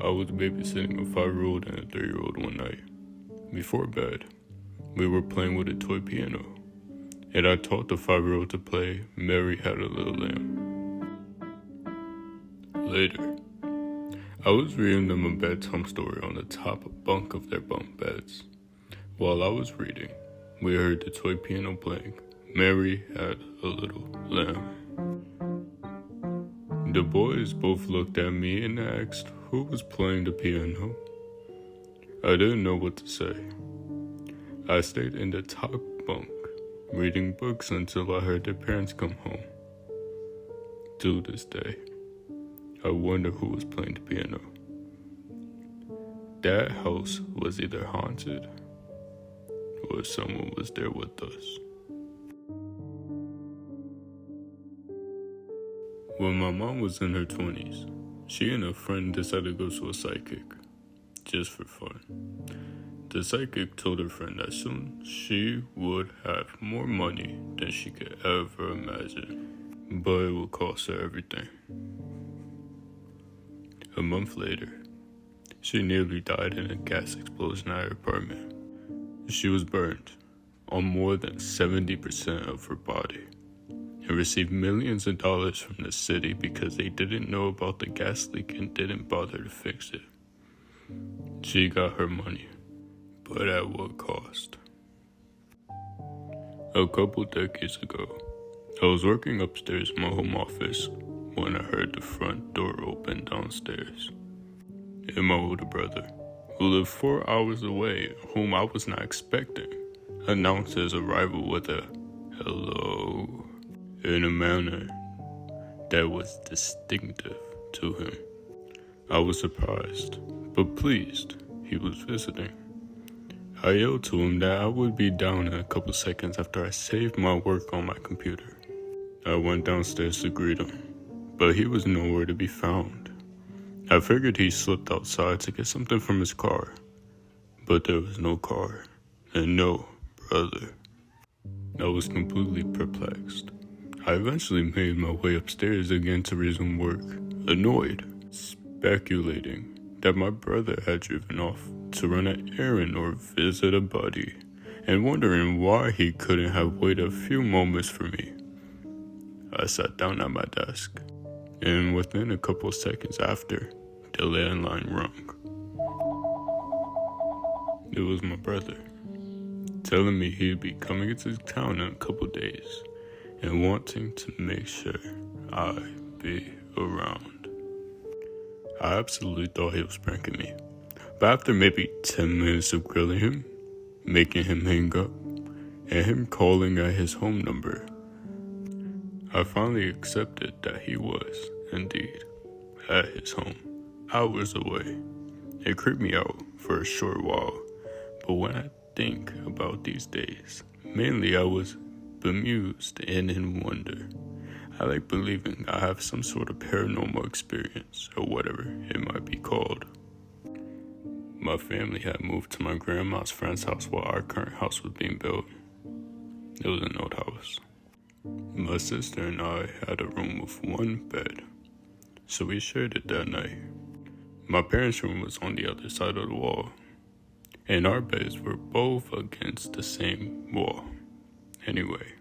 I was babysitting a 5-year-old and a 3-year-old one night. Before bed, we were playing with a toy piano, and I taught the 5-year-old to play Mary Had a Little Lamb. Later, I was reading them a bedtime story on the top bunk of their bunk beds. While I was reading, we heard the toy piano playing Mary Had a Little Lamb. The boys both looked at me and asked who was playing the piano. I didn't know what to say. I stayed in the top bunk, reading books until I heard their parents come home. To this day, I wonder who was playing the piano. That house was either haunted or someone was there with us. When my mom was in her 20s, she and a friend decided to go to a psychic, just for fun. The psychic told her friend that soon she would have more money than she could ever imagine, but it would cost her everything. A month later, she nearly died in a gas explosion at her apartment. She was burned on more than 70% of her body and received millions of dollars from the city because they didn't know about the gas leak and didn't bother to fix it. She got her money, but at what cost? A couple decades ago, I was working upstairs in my home office when I heard the front door open downstairs. And my older brother, who lived 4 hours away, whom I was not expecting, announced his arrival with a hello in a manner that was distinctive to him. I was surprised, but pleased he was visiting. I yelled to him that I would be down in a couple seconds after I saved my work on my computer. I went downstairs to greet him, but he was nowhere to be found. I figured he slipped outside to get something from his car, but there was no car and no brother. I was completely perplexed. I eventually made my way upstairs again to resume work, annoyed, speculating that my brother had driven off to run an errand or visit a buddy, and wondering why he couldn't have waited a few moments for me. I sat down at my desk, and within a couple seconds after, the landline rung. It was my brother, telling me he'd be coming into town in a couple days, and wanting to make sure I'd be around. I absolutely thought he was pranking me, but after maybe 10 minutes of grilling him, making him hang up, and him calling at his home number, I finally accepted that he was, indeed, at his home, hours away. It creeped me out for a short while, but when I think about these days, mainly I was bemused and in wonder. I like believing I have some sort of paranormal experience, or whatever it might be called. My family had moved to my grandma's friend's house while our current house was being built. It was an old house. My sister and I had a room with one bed, so we shared it that night. My parents' room was on the other side of the wall, and our beds were both against the same wall. Anyway,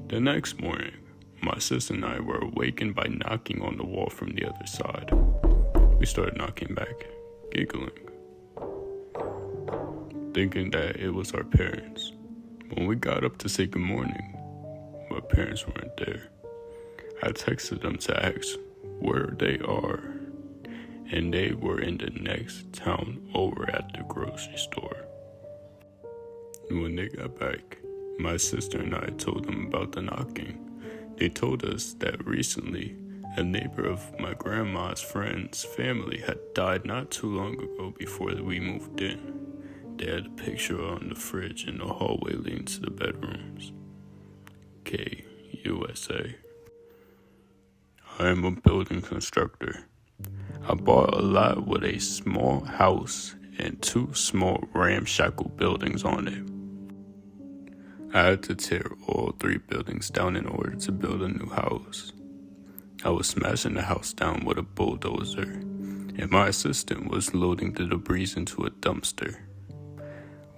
the next morning, my sister and I were awakened by knocking on the wall from the other side. We started knocking back, giggling, thinking that it was our parents. When we got up to say good morning, my parents weren't there. I texted them to ask where they are, and they were in the next town over at the grocery store. When they got back, my sister and I told them about the knocking. They told us that recently, a neighbor of my grandma's friend's family had died not too long ago before we moved in. They had a picture on the fridge in the hallway leading to the bedrooms. KUSA. I am a building constructor. I bought a lot with a small house and 2 small ramshackle buildings on it. I had to tear all 3 buildings down in order to build a new house. I was smashing the house down with a bulldozer and my assistant was loading the debris into a dumpster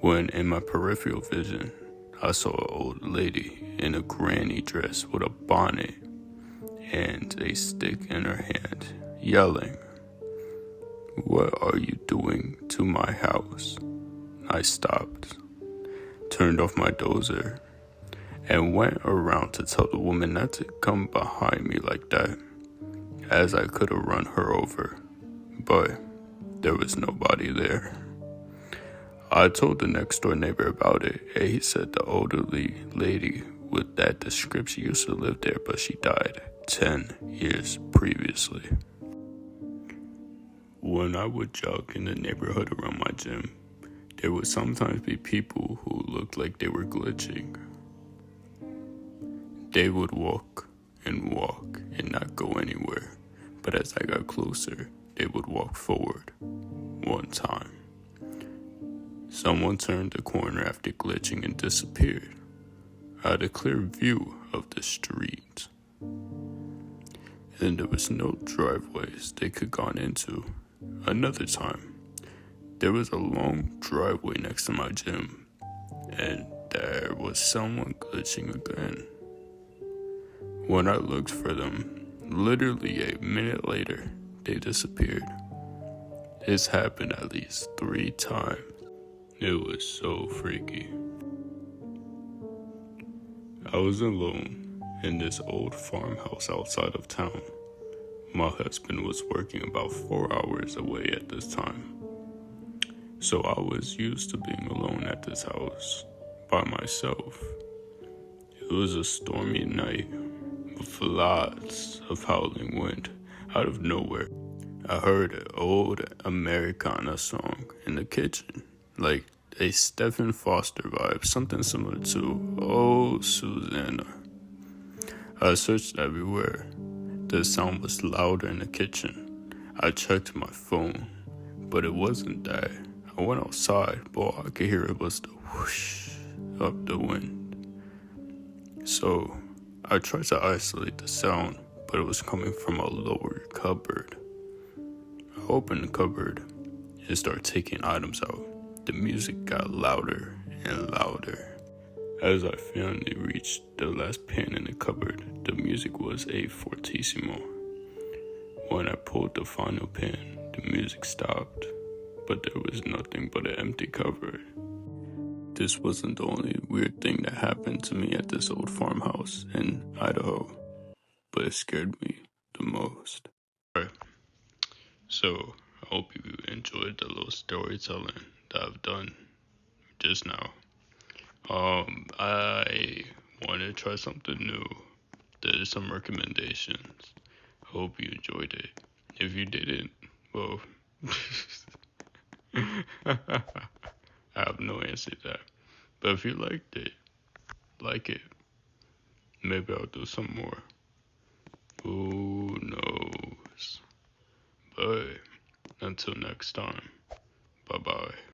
when, in my peripheral vision, I saw an old lady in a granny dress with a bonnet and a stick in her hand, yelling, "What are you doing to my house?" I stopped, turned off my dozer, and went around to tell the woman not to come behind me like that, as I could have run her over, but there was nobody there. I told the next door neighbor about it, and he said the elderly lady with that description used to live there, but she died 10 years previously. When I would jog in the neighborhood around my gym, there would sometimes be people who looked like they were glitching. They would walk and not go anywhere, but as I got closer, they would walk forward. One time, someone turned the corner after glitching and disappeared. I had a clear view of the street, and there was no driveways they could gone into. Another time, there was a long driveway next to my gym, and there was someone glitching again. When I looked for them, literally a minute later, they disappeared. This happened at least 3 times. It was so freaky. I was alone in this old farmhouse outside of town. My husband was working about 4 hours away at this time, so I was used to being alone at this house by myself. It was a stormy night with lots of howling wind. Out of nowhere, I heard an old Americana song in the kitchen, like a Stephen Foster vibe, something similar to "Oh Susanna." I searched everywhere. The sound was louder in the kitchen. I checked my phone, but it wasn't there. I went outside, but all I could hear it was the whoosh of the wind. So I tried to isolate the sound, but it was coming from a lower cupboard. I opened the cupboard and started taking items out. The music got louder and louder. As I finally reached the last pin in the cupboard, the music was a fortissimo. When I pulled the final pin, the music stopped, but there was nothing but an empty cupboard. This wasn't the only weird thing that happened to me at this old farmhouse in Idaho, but it scared me the most. Alright, so I hope you enjoyed the little storytelling that I've done just now. I want to try something new. There's some recommendations. Hope you enjoyed it. If you didn't, well, I have no answer to that. But if you liked it, like it, maybe I'll do some more. Who knows? But until next time, bye-bye.